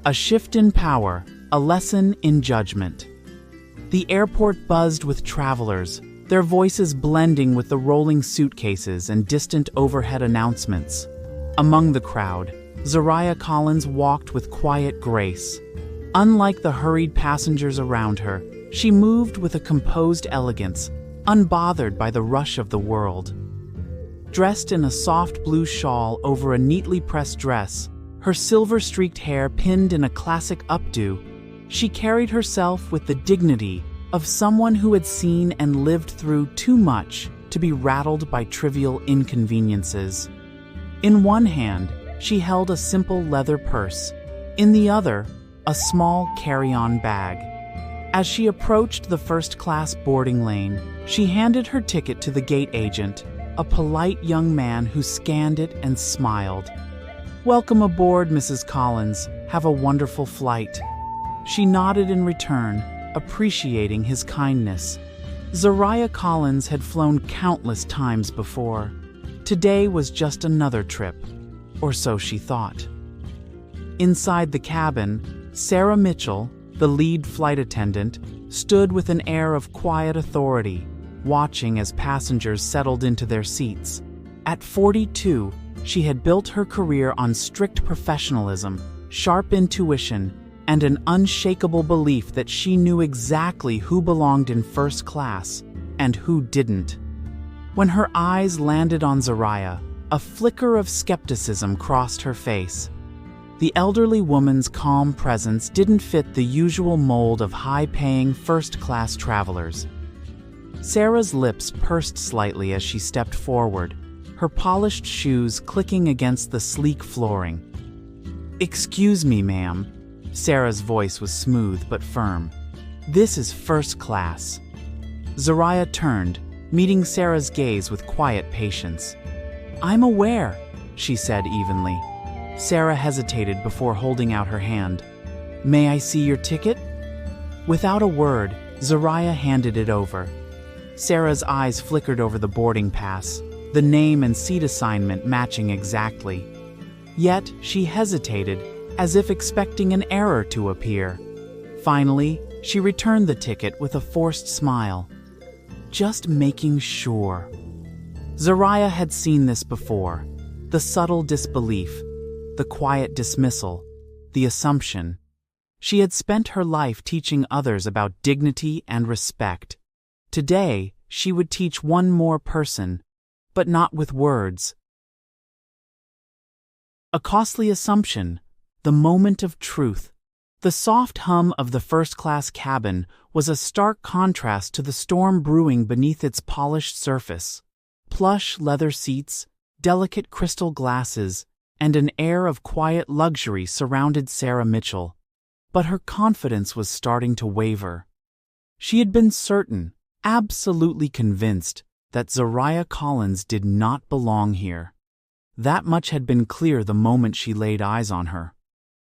A shift in power, a lesson in judgment. The airport buzzed with travelers, their voices blending with the rolling suitcases and distant overhead announcements. Among the crowd, Zariah Collins walked with quiet grace. Unlike the hurried passengers around her, she moved with a composed elegance, unbothered by the rush of the world. Dressed in a soft blue shawl over a neatly pressed dress, her silver-streaked hair pinned in a classic updo, she carried herself with the dignity of someone who had seen and lived through too much to be rattled by trivial inconveniences. In one hand, she held a simple leather purse. In the other, a small carry-on bag. As she approached the first-class boarding lane, she handed her ticket to the gate agent, a polite young man who scanned it and smiled. "Welcome aboard, Mrs. Collins. Have a wonderful flight." She nodded in return, appreciating his kindness. Zariah Collins had flown countless times before. Today was just another trip, or so she thought. Inside the cabin, Sarah Mitchell, the lead flight attendant, stood with an air of quiet authority, watching as passengers settled into their seats. At 42, she had built her career on strict professionalism, sharp intuition, and an unshakable belief that she knew exactly who belonged in first class and who didn't. When her eyes landed on Zariah, a flicker of skepticism crossed her face. The elderly woman's calm presence didn't fit the usual mold of high-paying first-class travelers. Sarah's lips pursed slightly as she stepped forward, her polished shoes clicking against the sleek flooring. "Excuse me, ma'am." Sarah's voice was smooth but firm. "This is first class." Zariah turned, meeting Sarah's gaze with quiet patience. "I'm aware," she said evenly. Sarah hesitated before holding out her hand. "May I see your ticket?" Without a word, Zariah handed it over. Sarah's eyes flickered over the boarding pass, the name and seat assignment matching exactly. Yet she hesitated, as if expecting an error to appear. Finally, she returned the ticket with a forced smile. "Just making sure." Zariah had seen this before. The subtle disbelief, the quiet dismissal, the assumption. She had spent her life teaching others about dignity and respect. Today, she would teach one more person, but not with words. A costly assumption, the moment of truth. The soft hum of the first-class cabin was a stark contrast to the storm brewing beneath its polished surface. Plush leather seats, delicate crystal glasses, and an air of quiet luxury surrounded Sarah Mitchell. But her confidence was starting to waver. She had been certain, absolutely convinced, that Zariah Collins did not belong here. That much had been clear the moment she laid eyes on her.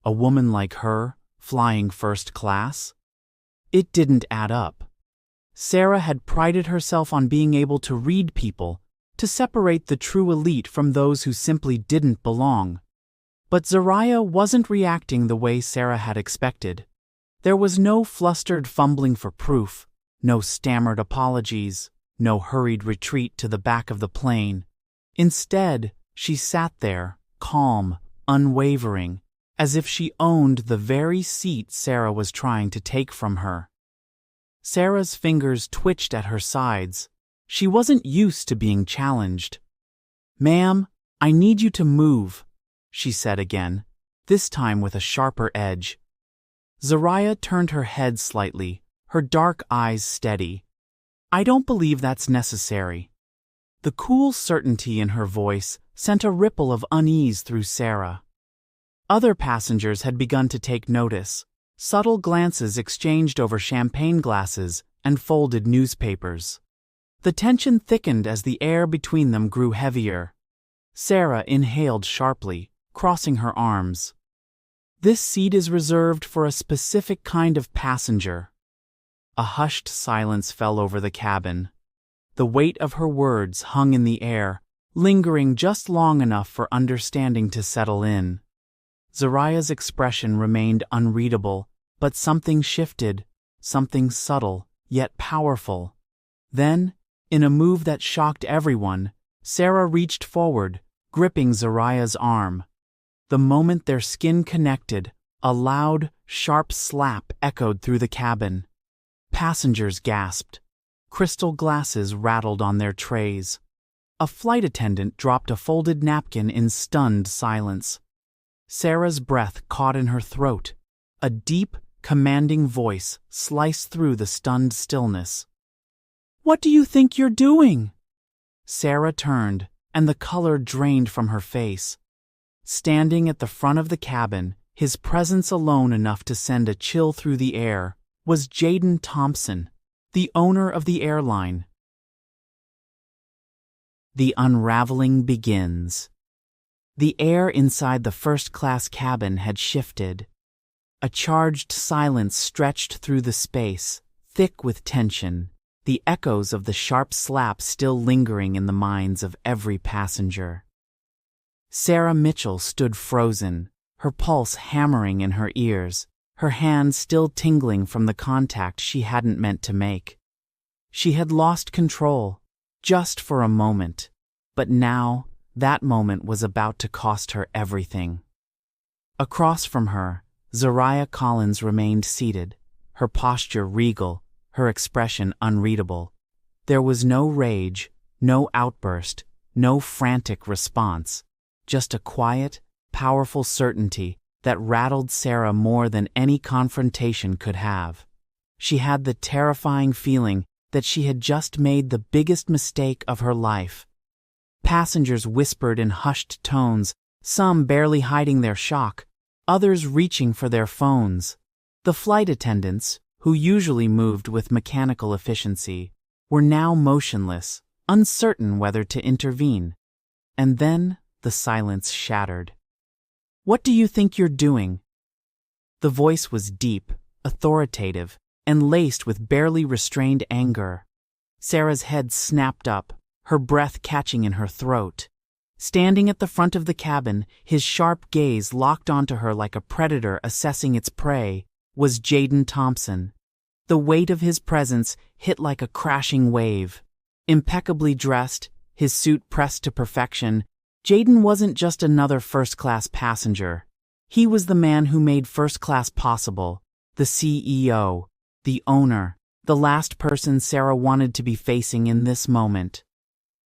A woman like her, flying first class? It didn't add up. Sarah had prided herself on being able to read people, to separate the true elite from those who simply didn't belong. But Zariah wasn't reacting the way Sarah had expected. There was no flustered fumbling for proof, no stammered apologies, no hurried retreat to the back of the plane. Instead, she sat there, calm, unwavering, as if she owned the very seat Sarah was trying to take from her. Sarah's fingers twitched at her sides. She wasn't used to being challenged. "Ma'am, I need you to move," she said again, this time with a sharper edge. Zariah turned her head slightly, her dark eyes steady. "I don't believe that's necessary." The cool certainty in her voice sent a ripple of unease through Sarah. Other passengers had begun to take notice, subtle glances exchanged over champagne glasses and folded newspapers. The tension thickened as the air between them grew heavier. Sarah inhaled sharply, crossing her arms. "This seat is reserved for a specific kind of passenger." A hushed silence fell over the cabin. The weight of her words hung in the air, lingering just long enough for understanding to settle in. Zariah's expression remained unreadable, but something shifted, something subtle, yet powerful. Then, in a move that shocked everyone, Sarah reached forward, gripping Zariah's arm. The moment their skin connected, a loud, sharp slap echoed through the cabin. Passengers gasped. Crystal glasses rattled on their trays. A flight attendant dropped a folded napkin in stunned silence. Sarah's breath caught in her throat. A deep, commanding voice sliced through the stunned stillness. "What do you think you're doing?" Sarah turned, and the color drained from her face. Standing at the front of the cabin, his presence alone enough to send a chill through the air, was Jaden Thompson, the owner of the airline. The unraveling begins. The air inside the first-class cabin had shifted. A charged silence stretched through the space, thick with tension, the echoes of the sharp slap still lingering in the minds of every passenger. Sarah Mitchell stood frozen, her pulse hammering in her ears, her hands still tingling from the contact she hadn't meant to make. She had lost control, just for a moment, but now that moment was about to cost her everything. Across from her, Zariah Collins remained seated, her posture regal, her expression unreadable. There was no rage, no outburst, no frantic response, just a quiet, powerful certainty that rattled Sarah more than any confrontation could have. She had the terrifying feeling that she had just made the biggest mistake of her life. Passengers whispered in hushed tones, some barely hiding their shock, others reaching for their phones. The flight attendants, who usually moved with mechanical efficiency, were now motionless, uncertain whether to intervene. And then the silence shattered. "What do you think you're doing?" The voice was deep, authoritative, and laced with barely restrained anger. Sarah's head snapped up, her breath catching in her throat. Standing at the front of the cabin, his sharp gaze locked onto her like a predator assessing its prey, was Jaden Thompson. The weight of his presence hit like a crashing wave. Impeccably dressed, his suit pressed to perfection, Jaden wasn't just another first-class passenger. He was the man who made first class possible, the CEO, the owner, the last person Sarah wanted to be facing in this moment.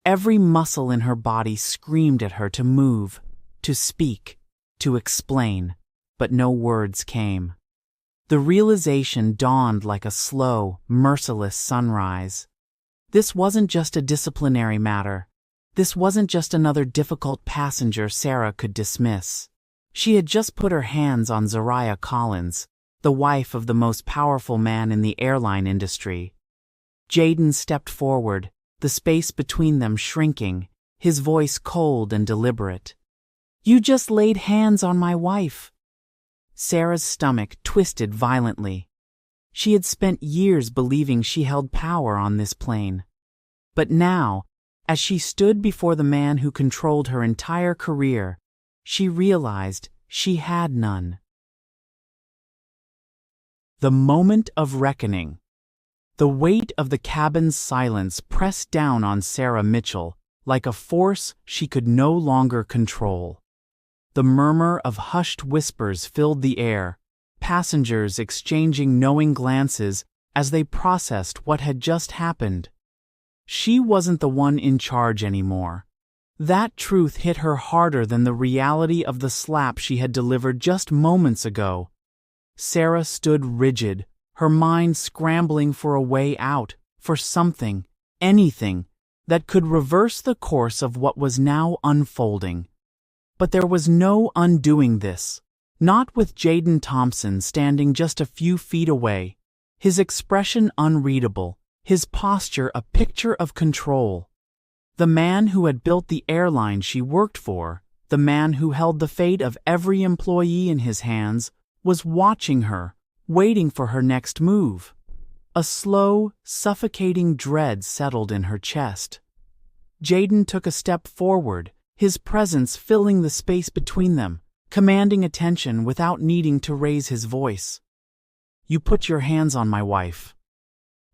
Every muscle in her body screamed at her to move, to speak, to explain, but no words came. The realization dawned like a slow, merciless sunrise. This wasn't just a disciplinary matter. This wasn't just another difficult passenger Sarah could dismiss. She had just put her hands on Zariah Collins, the wife of the most powerful man in the airline industry. Jaden stepped forward, the space between them shrinking, his voice cold and deliberate. "You just laid hands on my wife." Sarah's stomach twisted violently. She had spent years believing she held power on this plane. But now, as she stood before the man who controlled her entire career, she realized she had none. The moment of reckoning. The weight of the cabin's silence pressed down on Sarah Mitchell like a force she could no longer control. The murmur of hushed whispers filled the air, passengers exchanging knowing glances as they processed what had just happened. She wasn't the one in charge anymore. That truth hit her harder than the reality of the slap she had delivered just moments ago. Sarah stood rigid, her mind scrambling for a way out, for something, anything, that could reverse the course of what was now unfolding. But there was no undoing this, not with Jaden Thompson standing just a few feet away, his expression unreadable, his posture a picture of control. The man who had built the airline she worked for, the man who held the fate of every employee in his hands, was watching her, waiting for her next move. A slow, suffocating dread settled in her chest. Jaden took a step forward, his presence filling the space between them, commanding attention without needing to raise his voice. "You put your hands on my wife."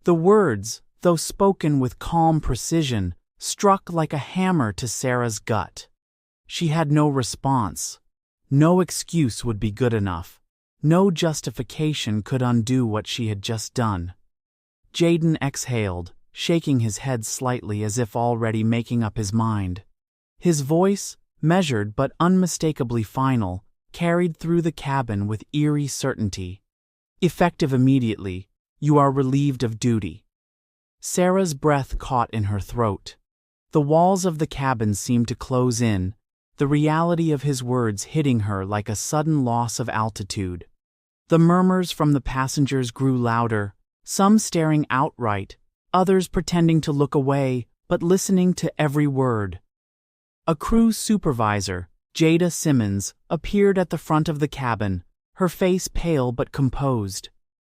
The words, though spoken with calm precision, struck like a hammer to Sarah's gut. She had no response. No excuse would be good enough. No justification could undo what she had just done. Jaden exhaled, shaking his head slightly as if already making up his mind. His voice, measured but unmistakably final, carried through the cabin with eerie certainty. "Effective immediately, you are relieved of duty." Sarah's breath caught in her throat. The walls of the cabin seemed to close in, the reality of his words hitting her like a sudden loss of altitude. The murmurs from the passengers grew louder, some staring outright, others pretending to look away, but listening to every word. A crew supervisor, Jada Simmons, appeared at the front of the cabin, her face pale but composed.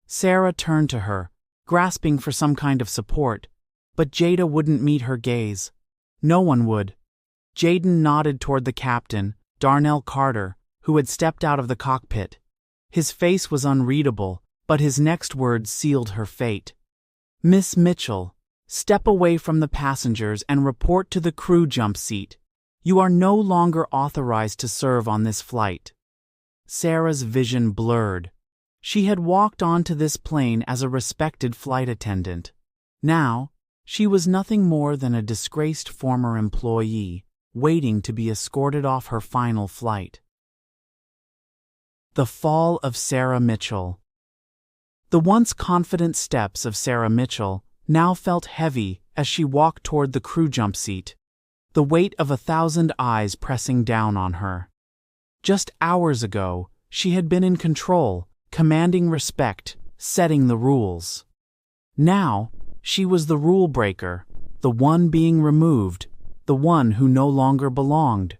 Sarah turned to her, grasping for some kind of support, but Jada wouldn't meet her gaze. No one would. Jaden nodded toward the captain, Darnell Carter, who had stepped out of the cockpit. His face was unreadable, but his next words sealed her fate. "Miss Mitchell, step away from the passengers and report to the crew jump seat. You are no longer authorized to serve on this flight." Sarah's vision blurred. She had walked onto this plane as a respected flight attendant. Now, she was nothing more than a disgraced former employee, waiting to be escorted off her final flight. The fall of Sarah Mitchell. The once confident steps of Sarah Mitchell now felt heavy as she walked toward the crew jump seat, the weight of 1,000 eyes pressing down on her. Just hours ago, she had been in control, commanding respect, setting the rules. Now, she was the rule breaker, the one being removed, the one who no longer belonged.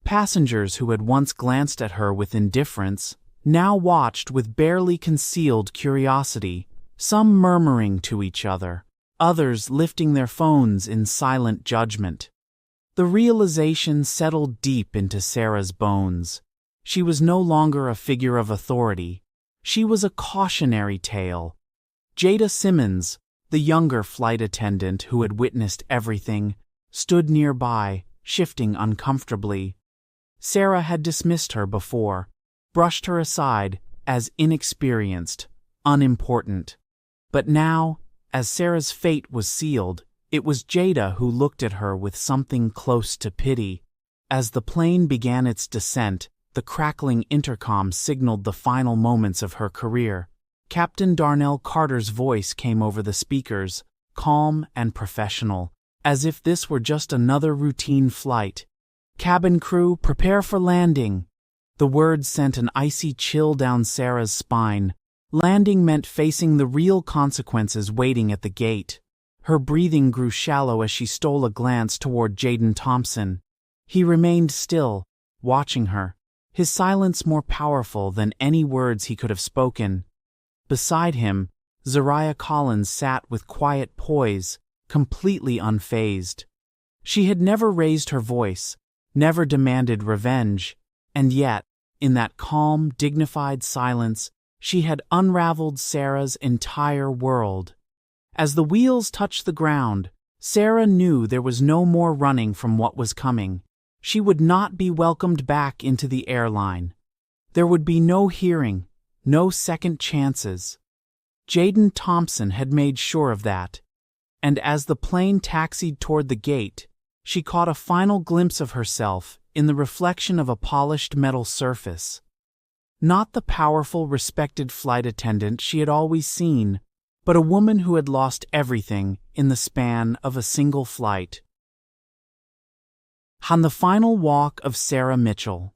Passengers who had once glanced at her with indifference now watched with barely concealed curiosity, some murmuring to each other, others lifting their phones in silent judgment. The realization settled deep into Sarah's bones. She was no longer a figure of authority. She was a cautionary tale. Jada Simmons, the younger flight attendant who had witnessed everything, stood nearby, shifting uncomfortably. Sarah had dismissed her before, brushed her aside as inexperienced, unimportant. But now, as Sarah's fate was sealed, it was Jada who looked at her with something close to pity. As the plane began its descent, the crackling intercom signaled the final moments of her career. Captain Darnell Carter's voice came over the speakers, calm and professional, as if this were just another routine flight. "Cabin crew, prepare for landing." The words sent an icy chill down Sarah's spine. Landing meant facing the real consequences waiting at the gate. Her breathing grew shallow as she stole a glance toward Jaden Thompson. He remained still, watching her, his silence more powerful than any words he could have spoken. Beside him, Zariah Collins sat with quiet poise, completely unfazed. She had never raised her voice, never demanded revenge, and yet, in that calm, dignified silence, she had unraveled Sarah's entire world. As the wheels touched the ground, Sarah knew there was no more running from what was coming. She would not be welcomed back into the airline. There would be no hearing, no second chances. Jaden Thompson had made sure of that, and as the plane taxied toward the gate, she caught a final glimpse of herself in the reflection of a polished metal surface. Not the powerful, respected flight attendant she had always seen, but a woman who had lost everything in the span of a single flight. On the final walk of Sarah Mitchell.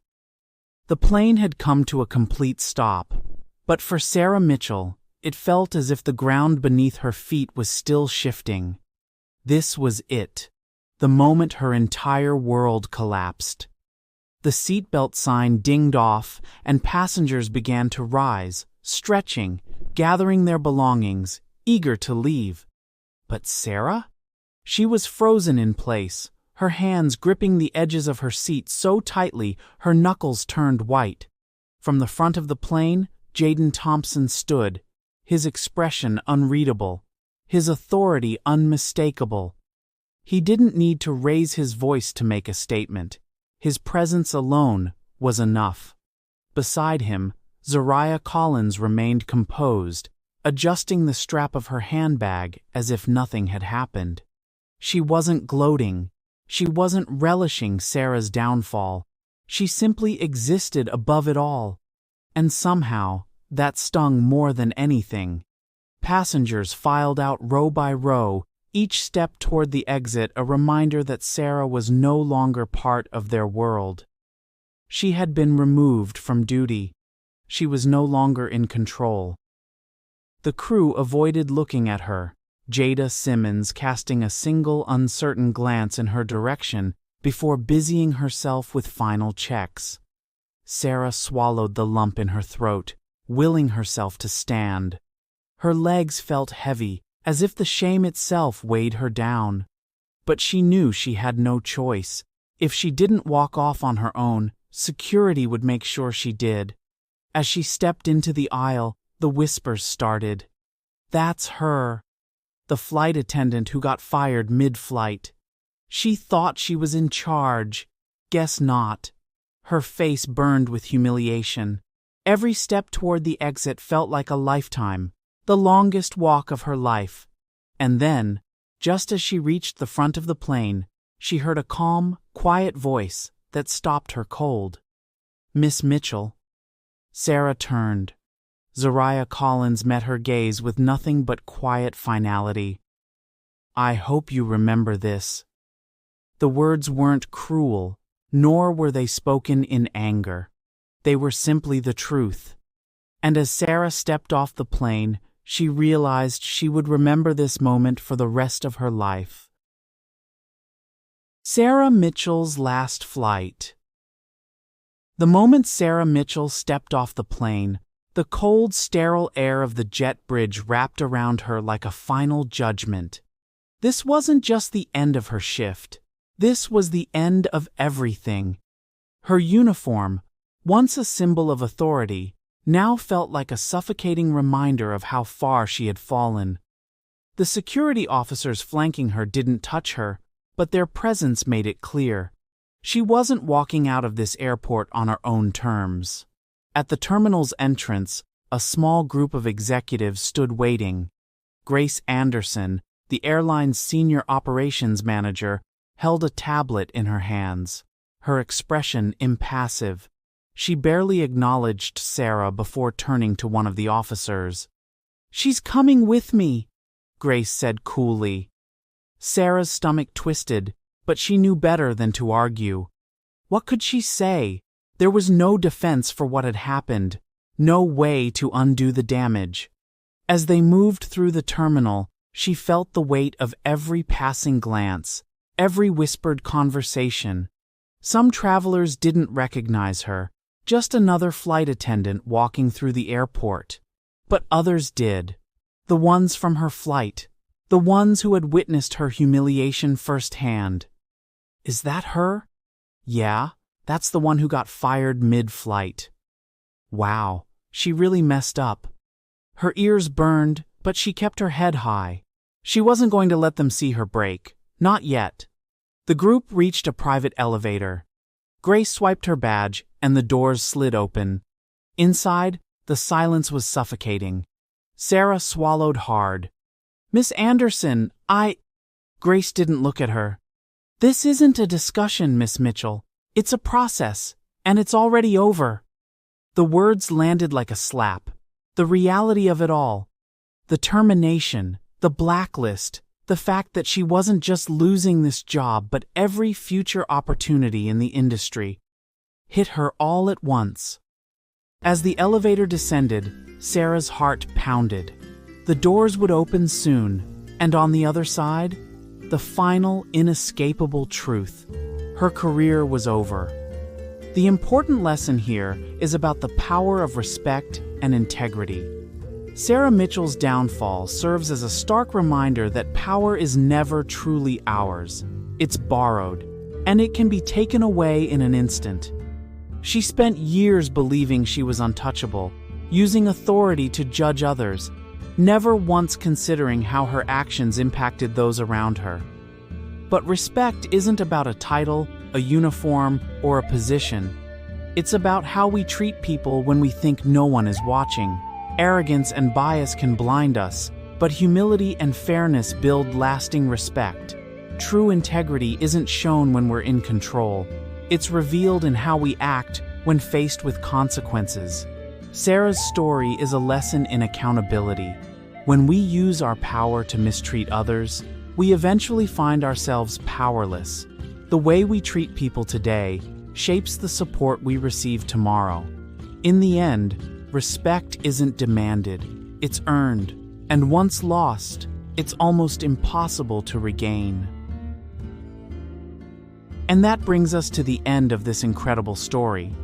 The plane had come to a complete stop, but for Sarah Mitchell, it felt as if the ground beneath her feet was still shifting. This was it, the moment her entire world collapsed. The seatbelt sign dinged off, and passengers began to rise, stretching, gathering their belongings, eager to leave. But Sarah? She was frozen in place, her hands gripping the edges of her seat so tightly her knuckles turned white. From the front of the plane, Jaden Thompson stood, his expression unreadable, his authority unmistakable. He didn't need to raise his voice to make a statement. His presence alone was enough. Beside him, Zariah Collins remained composed, adjusting the strap of her handbag as if nothing had happened. She wasn't gloating. She wasn't relishing Sarah's downfall. She simply existed above it all. And somehow, that stung more than anything. Passengers filed out row by row, each step toward the exit a reminder that Sarah was no longer part of their world. She had been removed from duty. She was no longer in control. The crew avoided looking at her, Jada Simmons casting a single uncertain glance in her direction before busying herself with final checks. Sarah swallowed the lump in her throat, willing herself to stand. Her legs felt heavy, as if the shame itself weighed her down. But she knew she had no choice. If she didn't walk off on her own, security would make sure she did. As she stepped into the aisle, the whispers started. "That's her." The flight attendant who got fired mid-flight. She thought she was in charge. Guess not. Her face burned with humiliation. Every step toward the exit felt like a lifetime, the longest walk of her life. And then, just as she reached the front of the plane, she heard a calm, quiet voice that stopped her cold. "Miss Mitchell." Sarah turned. Zariah Collins met her gaze with nothing but quiet finality. "I hope you remember this." The words weren't cruel, nor were they spoken in anger. They were simply the truth. And as Sarah stepped off the plane, she realized she would remember this moment for the rest of her life. Sarah Mitchell's last flight. The moment Sarah Mitchell stepped off the plane, the cold, sterile air of the jet bridge wrapped around her like a final judgment. This wasn't just the end of her shift. This was the end of everything. Her uniform, once a symbol of authority, now felt like a suffocating reminder of how far she had fallen. The security officers flanking her didn't touch her, but their presence made it clear. She wasn't walking out of this airport on her own terms. At the terminal's entrance, a small group of executives stood waiting. Grace Anderson, the airline's senior operations manager, held a tablet in her hands, her expression impassive. She barely acknowledged Sarah before turning to one of the officers. "She's coming with me," Grace said coolly. Sarah's stomach twisted, but she knew better than to argue. What could she say? There was no defense for what had happened, no way to undo the damage. As they moved through the terminal, she felt the weight of every passing glance, every whispered conversation. Some travelers didn't recognize her, just another flight attendant walking through the airport. But others did. The ones from her flight, the ones who had witnessed her humiliation firsthand. "Is that her?" "Yeah, that's the one who got fired mid-flight." Wow, she really messed up. Her ears burned, but she kept her head high. She wasn't going to let them see her break. Not yet. The group reached a private elevator. Grace swiped her badge, and the doors slid open. Inside, the silence was suffocating. Sarah swallowed hard. "Miss Anderson, Grace didn't look at her. "This isn't a discussion, Miss Mitchell. It's a process, and it's already over." The words landed like a slap. The reality of it all. The termination, the blacklist, the fact that she wasn't just losing this job but every future opportunity in the industry, hit her all at once. As the elevator descended, Sarah's heart pounded. The doors would open soon, and on the other side, the final, inescapable truth. Her career was over. The important lesson here is about the power of respect and integrity. Sarah Mitchell's downfall serves as a stark reminder that power is never truly ours. It's borrowed, and it can be taken away in an instant. She spent years believing she was untouchable, using authority to judge others, never once considering how her actions impacted those around her. But respect isn't about a title, a uniform, or a position. It's about how we treat people when we think no one is watching. Arrogance and bias can blind us, but humility and fairness build lasting respect. True integrity isn't shown when we're in control. It's revealed in how we act when faced with consequences. Sarah's story is a lesson in accountability. When we use our power to mistreat others, we eventually find ourselves powerless. The way we treat people today shapes the support we receive tomorrow. In the end, respect isn't demanded, it's earned, and once lost, it's almost impossible to regain. And that brings us to the end of this incredible story.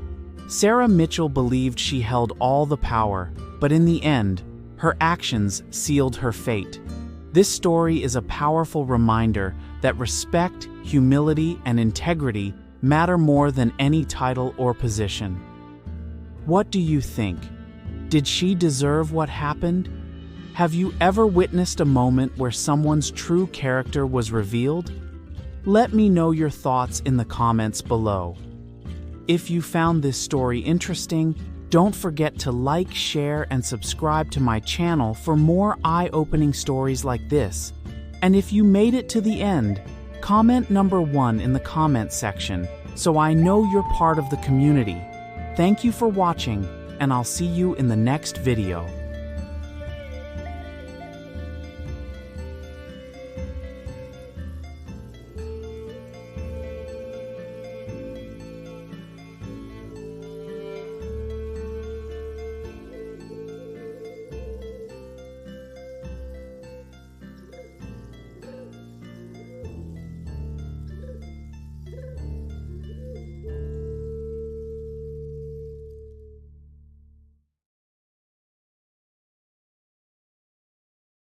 Sarah Mitchell believed she held all the power, but in the end, her actions sealed her fate. This story is a powerful reminder that respect, humility, and integrity matter more than any title or position. What do you think? Did she deserve what happened? Have you ever witnessed a moment where someone's true character was revealed? Let me know your thoughts in the comments below. If you found this story interesting, don't forget to like, share, and subscribe to my channel for more eye-opening stories like this. And if you made it to the end, comment number 1 in the comments section so I know you're part of the community. Thank you for watching, and I'll see you in the next video.